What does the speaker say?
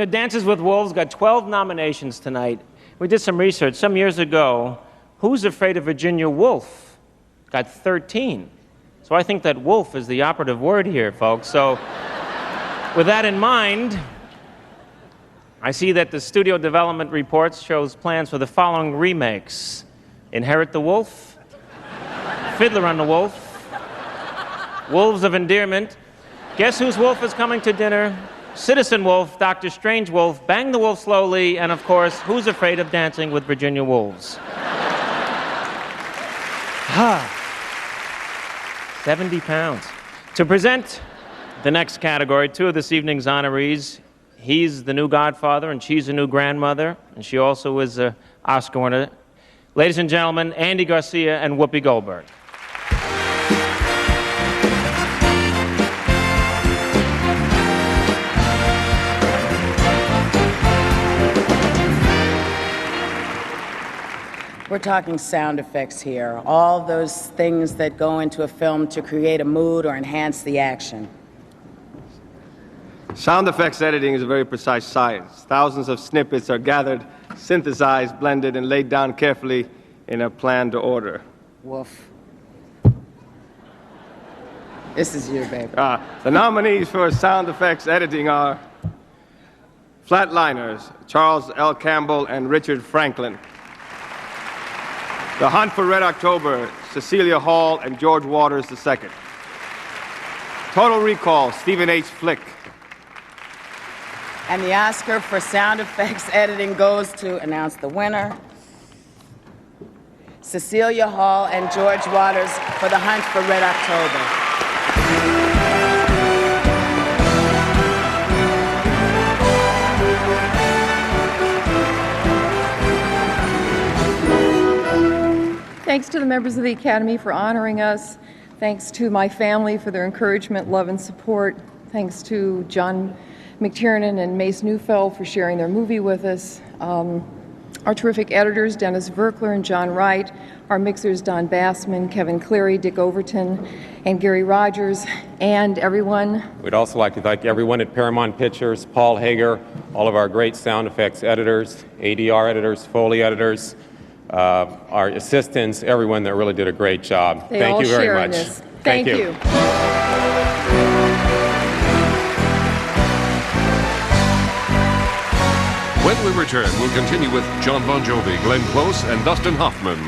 Dances with Wolves got 12 nominations tonight. We did some research. Some years ago, Who's Afraid of Virginia Woolf got 13. So I think that wolf is the operative word here, folks. So with that in mind, I see that the studio development report shows plans for the following remakes: Inherit the Wolf, Fiddler on the Wolf, Wolves of Endearment, Guess Whose Wolf is Coming to Dinner, Citizen Wolf, Dr. Strange Wolf, Bang the Wolf Slowly, and of course, Who's Afraid of Dancing with Virginia Wolves? 70 pounds. To present the next category, two of this evening's honorees. He's the new godfather, and she's a new grandmother, and she also is an Oscar winner. Ladies and gentlemen, Andy Garcia and Whoopi Goldberg. We're talking sound effects here, all those things that go into a film to create a mood or enhance the action. Sound effects editing is a very precise science. Thousands of snippets are gathered, synthesized, blended, and laid down carefully in a planned order. Woof. This is you, baby. The nominees for sound effects editing are Flatliners, Charles L. Campbell and Richard Franklin. The Hunt for Red October, Cecilia Hall and George Waters II. Total Recall, Stephen H. Flick. And the Oscar for sound effects editing goes to announce the winner, Cecilia Hall and George Waters for The Hunt for Red October. Thanks to the members of the Academy for honoring us. Thanks to my family for their encouragement, love, and support. Thanks to John McTiernan and Mace Neufeld for sharing their movie with us. Our terrific editors, Dennis Verkler and John Wright. Our mixers, Don Bassman, Kevin Cleary, Dick Overton, and Gary Rogers, and everyone. We'd also like to thank everyone at Paramount Pictures, Paul Hager, all of our great sound effects editors, ADR editors, Foley editors, our assistants, everyone that really did a great job. Thank you very much. Thank you. When we return, we'll continue with John Bon Jovi, Glenn Close, and Dustin Hoffman.